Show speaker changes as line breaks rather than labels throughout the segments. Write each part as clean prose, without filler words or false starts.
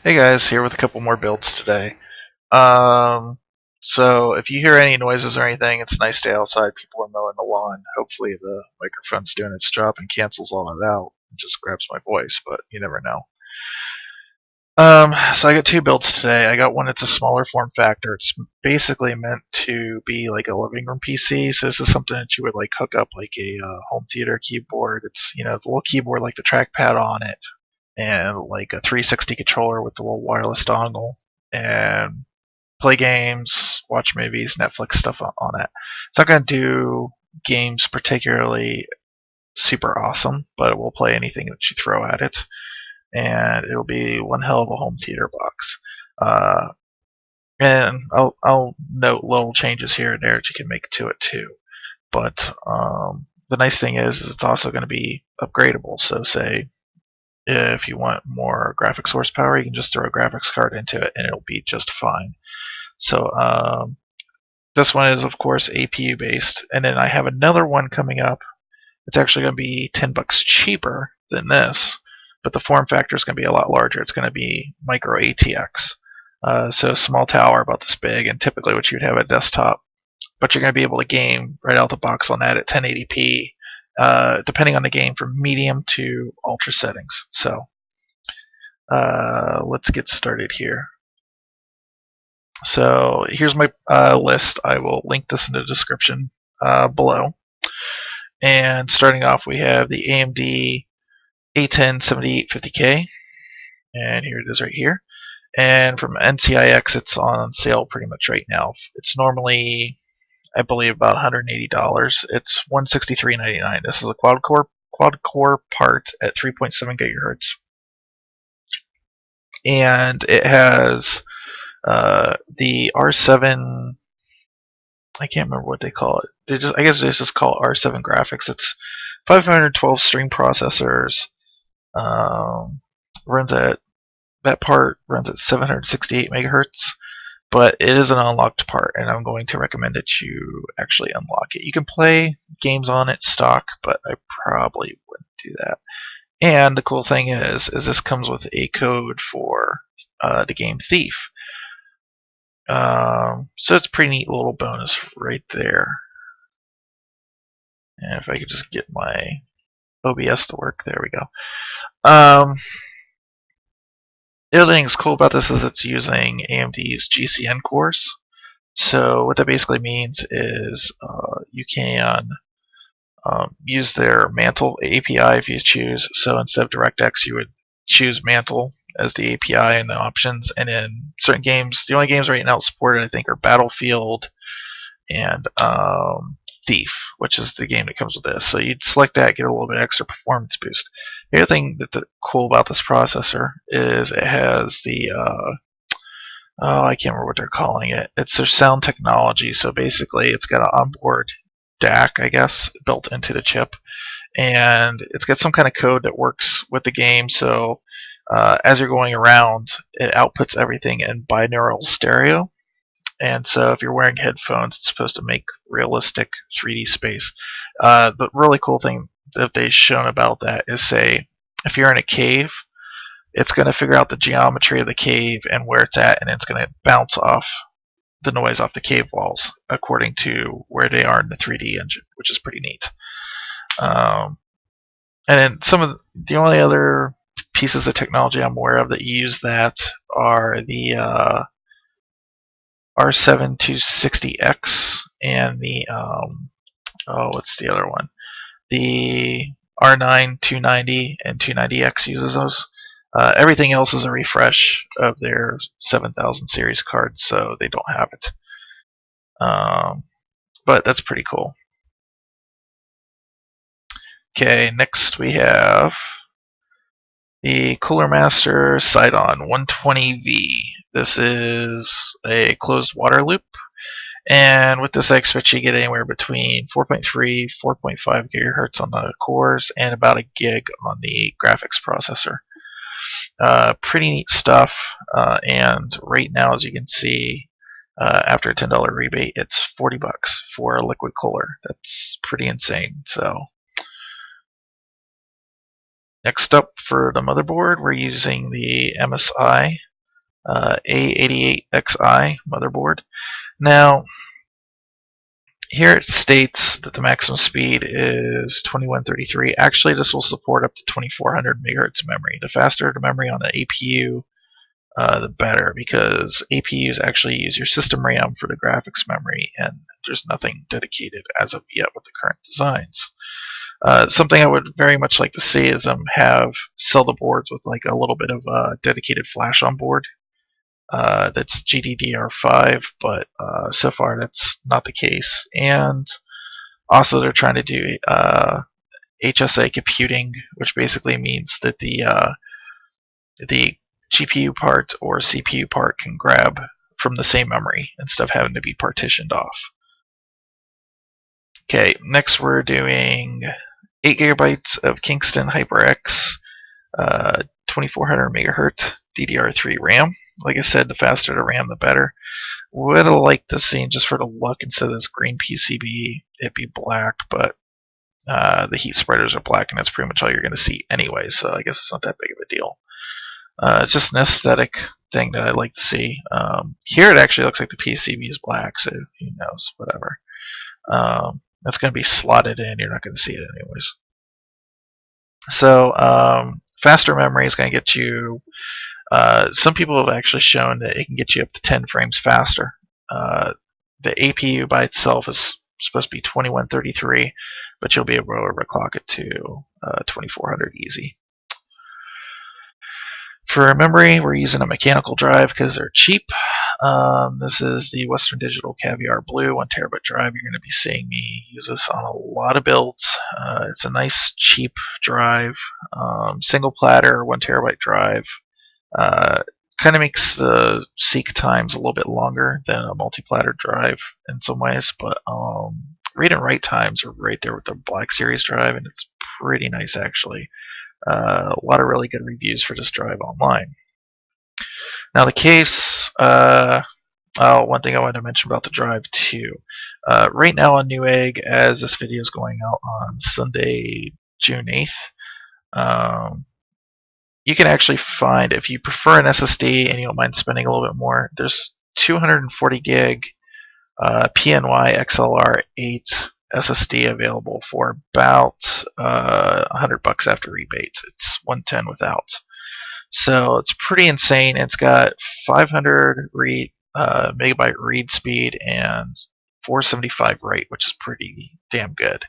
Hey guys, here with a couple more builds today. Um, so if you hear any noises or anything, it's a nice day outside. People are mowing the lawn. Hopefully the microphone's doing its job and cancels all that out and just grabs my voice, but you never know. So I got two builds today. I got one that's a smaller form factor. It's basically meant to be like a living room PC. So this is something that you would like hook up like a home theater keyboard. It's the little keyboard like the trackpad on it and like a 360 controller with the little wireless dongle and play games, watch movies, Netflix stuff on it. It's not going to do games particularly super awesome, but it will play anything that you throw at it, and it'll be one hell of a home theater box. Uh, and I'll note little changes here and there that you can make to it too. But the nice thing is it's also going to be upgradable. So say if you want more graphics horsepower, you can just throw a graphics card into it and it'll be just fine. So this one is, of course, APU based. And then I have another one coming up. It's actually going to be $10 cheaper than this, but the form factor is going to be a lot larger. It's going to be micro ATX. So a small tower about this big, and typically what you'd have a desktop. But you're going to be able to game right out the box on that at 1080p, depending on the game, from medium to ultra settings. So let's get started here. So here's my list. I will link this in the description below. And starting off, we have the AMD A10 7850K, and here it is right here. And from NCIX, it's on sale pretty much right now. It's normally, I believe, about $180. It's $163.99. This is a quad core part at 3.7 gigahertz, and it has the R7. I can't remember what they call it. I guess they just call it R7 graphics. It's 512 string processors. Runs at That part runs at 768 megahertz, but it is an unlocked part, and I'm going to recommend that you actually unlock it. You can play games on it stock, but I probably wouldn't do that. And the cool thing is this comes with a code for the game Thief. So it's a pretty neat little bonus right there. And if I could just get my OBS to work, there we go. The other thing that's cool about this is it's using AMD's GCN cores. So what that basically means is you can use their Mantle API if you choose. So instead of DirectX, you would choose Mantle as the API and the options. And in certain games, the only games right now supported, I think, are Battlefield and Thief, which is the game that comes with this. So you'd select that, get a little bit extra performance boost. The other thing that's cool about this processor is it has the I can't remember what they're calling it. It's their sound technology. So basically, it's got an onboard DAC, I guess, built into the chip, and it's got some kind of code that works with the game. So as you're going around, it outputs everything in binaural stereo. And so if you're wearing headphones, it's supposed to make realistic 3D space. The really cool thing that they've shown about that is, say, if you're in a cave, it's going to figure out the geometry of the cave and where it's at, and it's going to bounce off the noise off the cave walls according to where they are in the 3D engine, which is pretty neat. And then some of the only other pieces of technology I'm aware of that use that are the R7 260X and the what's the other one? The R9 290 and 290X uses those. Everything else is a refresh of their 7000 series cards, so they don't have it. But that's pretty cool. Okay, next we have the Cooler Master Sidon 120V. This is a closed water loop, and with this I expect you to get anywhere between 4.3, 4.5 gigahertz on the cores and about a gig on the graphics processor. Pretty neat stuff, and right now, as you can see, after a $10 rebate, it's $40 for a liquid cooler. That's pretty insane. So next up for the motherboard, we're using the MSI A88XI motherboard. Now, here it states that the maximum speed is 2133. Actually, this will support up to 2400 megahertz memory. The faster the memory on an APU, the better, because APUs actually use your system RAM for the graphics memory, and there's nothing dedicated as of yet with the current designs. Something I would very much like to see is sell the boards with like a little bit of dedicated flash on board. That's GDDR5, but so far that's not the case. And also they're trying to do HSA computing, which basically means that the GPU part or CPU part can grab from the same memory instead of having to be partitioned off. Okay, next we're doing 8 gigabytes of Kingston HyperX 2400 megahertz DDR3 RAM. Like I said, the faster the RAM, the better. Would have liked this scene just for the look. Instead of this green PCB, it'd be black, but the heat spreaders are black, and that's pretty much all you're going to see anyway, so I guess it's not that big of a deal. It's just an aesthetic thing that I like to see. Here it actually looks like the PCB is black, so who knows, whatever. That's going to be slotted in. You're not going to see it anyways. So faster memory is going to get you, some people have actually shown that it can get you up to 10 frames faster. The APU by itself is supposed to be 2133, but you'll be able to overclock it to 2400 easy. For memory, we're using a mechanical drive because they're cheap. This is the Western Digital Caviar Blue 1 terabyte drive. You're going to be seeing me use this on a lot of builds. It's a nice, cheap drive. Single platter, 1 terabyte drive. Kind of makes the seek times a little bit longer than a multi-platter drive in some ways, but read and write times are right there with the Black Series drive, and it's pretty nice actually. A lot of really good reviews for this drive online. Now the case, one thing I wanted to mention about the drive too. Right now on Newegg, as this video is going out on Sunday, June 8th, you can actually find, if you prefer an SSD and you don't mind spending a little bit more, there's 240 gig PNY XLR 8 SSD available for about $100 after rebates. It's 110 without. So it's pretty insane. It's got 500 megabyte read speed and 475 write, which is pretty damn good.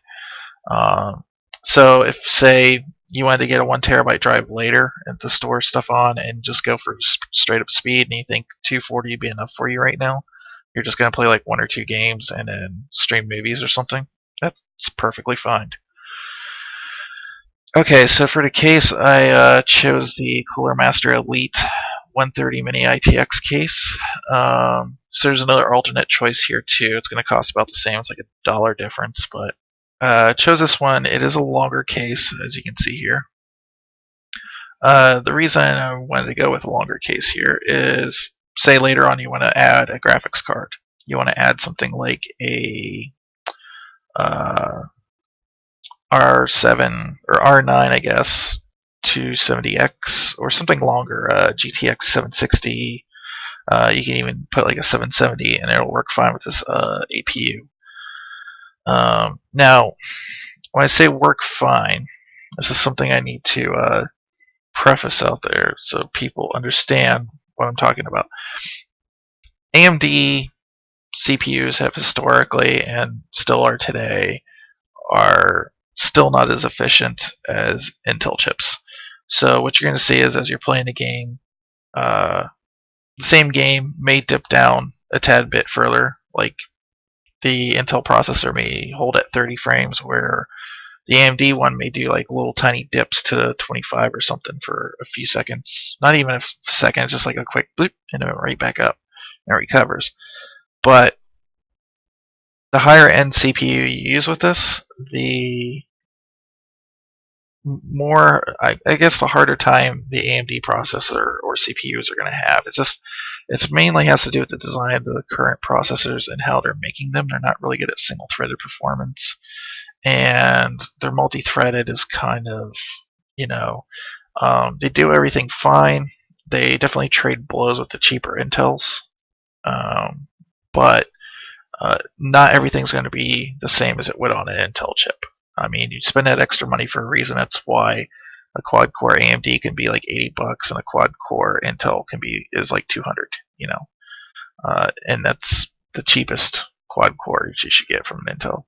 So if, say, you wanted to get a 1 terabyte drive later and to store stuff on and just go for straight up speed, and you think 240 would be enough for you right now, you're just going to play like 1 or 2 games and then stream movies or something, that's perfectly fine. Okay, so for the case, I chose the Cooler Master Elite 130 Mini ITX case. So there's another alternate choice here too. It's going to cost about the same. It's like $1 difference, but chose this one. It is a longer case, as you can see here. The reason I wanted to go with a longer case here is, say later on you want to add a graphics card. You want to add something like a R7 or R9, I guess, 270X or something longer, GTX 760. You can even put like a 770 and it'll work fine with this APU. Now, when I say work fine, this is something I need to preface out there so people understand what I'm talking about. AMD CPUs have historically, and still are today, are still not as efficient as Intel chips. So what you're going to see is, as you're playing a game, the same game may dip down a tad bit further. Like the Intel processor may hold at 30 frames, where the AMD one may do like little tiny dips to 25 or something for a few seconds. Not even a second, just like a quick bloop, and it went right back up and it recovers. But the higher end CPU you use with this, the more, I guess, the harder time the AMD processor or CPUs are going to have. It mainly has to do with the design of the current processors and how they're making them. They're not really good at single-threaded performance, and their multi-threaded is kind of, they do everything fine. they definitely trade blows with the cheaper Intels, but not everything's going to be the same as it would on an Intel chip. I mean, you spend that extra money for a reason. That's why a quad core AMD can be like $80 and a quad core Intel is like 200. And that's the cheapest quad core you should get from an Intel.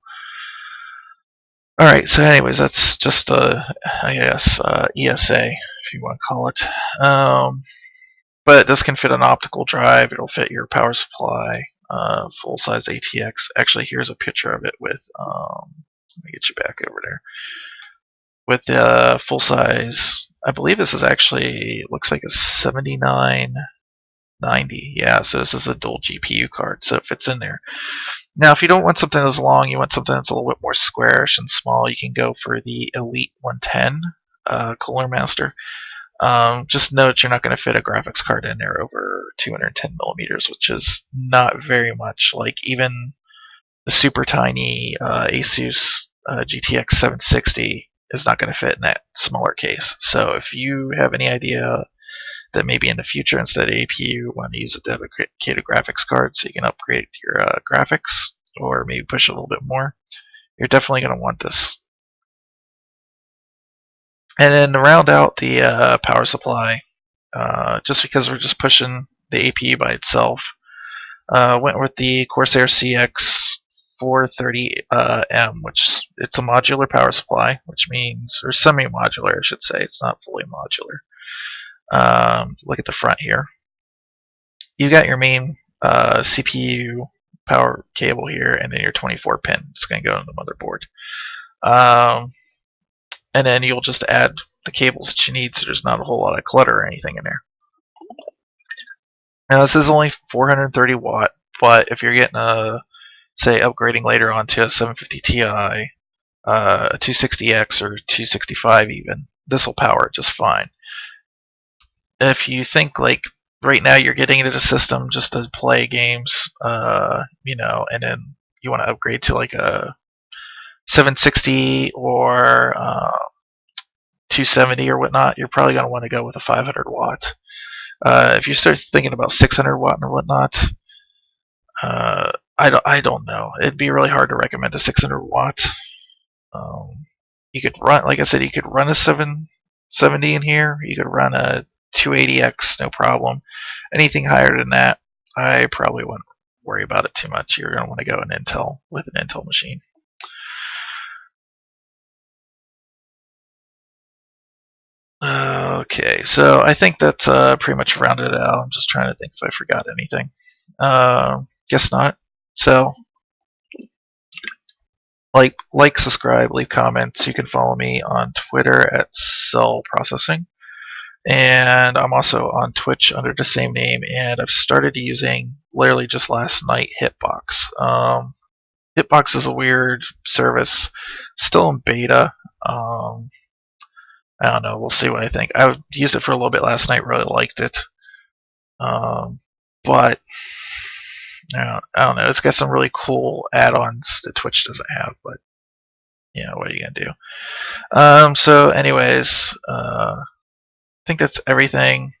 All right, so anyways, that's just I guess ESA, if you want to call it. But this can fit an optical drive. It'll fit your power supply, full-size ATX. Actually, here's a picture of it with. Let me get you back over there. With the full-size, I believe this is actually looks like a 7990. Yeah, so this is a dual GPU card, so it fits in there. Now, if you don't want something that's long, you want something that's a little bit more squarish and small, you can go for the Elite 110 Cooler Master. Just note you're not going to fit a graphics card in there over 210 millimeters, which is not very much. Like even the super tiny Asus GTX 760 is not going to fit in that smaller case. So if you have any idea that maybe in the future, instead of APU, you want to use a dedicated graphics card so you can upgrade your graphics or maybe push it a little bit more, you're definitely going to want this. And then to round out the power supply, just because we're just pushing the APU by itself, went with the Corsair CX 430M, which it's a modular power supply, which means, or semi-modular, I should say. It's not fully modular. Look at the front here. You got your main CPU power cable here, and then your 24 pin. It's going to go on the motherboard. And then you'll just add the cables that you need, so there's not a whole lot of clutter or anything in there. Now this is only 430 watt, but if you're getting say upgrading later on to a 750 Ti, a 260X or 265 even, this will power it just fine. If you think like right now you're getting into the system just to play games, and then you want to upgrade to like a 760 or 270 or whatnot, you're probably going to want to go with a 500 watt. If you start thinking about 600 watt or whatnot, I don't know. It'd be really hard to recommend a 600 watt. You could run, like I said, you could run a 770 in here. You could run a 280X, no problem. Anything higher than that, I probably wouldn't worry about it too much. You're going to want to go an Intel with an Intel machine. Okay, so I think that's pretty much rounded it out. I'm just trying to think if I forgot anything. Guess not. So, like, subscribe, leave comments. You can follow me on Twitter at Cell Processing, and I'm also on Twitch under the same name. And I've started using, literally just last night, Hitbox. Hitbox is a weird service, still in beta. I don't know. We'll see what I think. I used it for a little bit last night. Really liked it, but I don't know. It's got some really cool add-ons that Twitch doesn't have. But what are you gonna do? So, anyways, I think that's everything.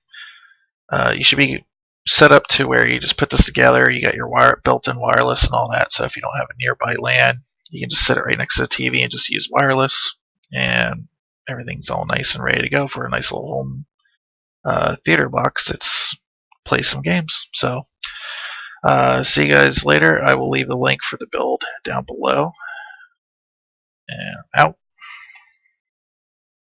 You should be set up to where you just put this together. You got your built-in wireless and all that. So if you don't have a nearby LAN, you can just set it right next to the TV and just use wireless, and everything's all nice and ready to go for a nice little home theater box that's play some games. So see you guys later. I will leave the link for the build down below,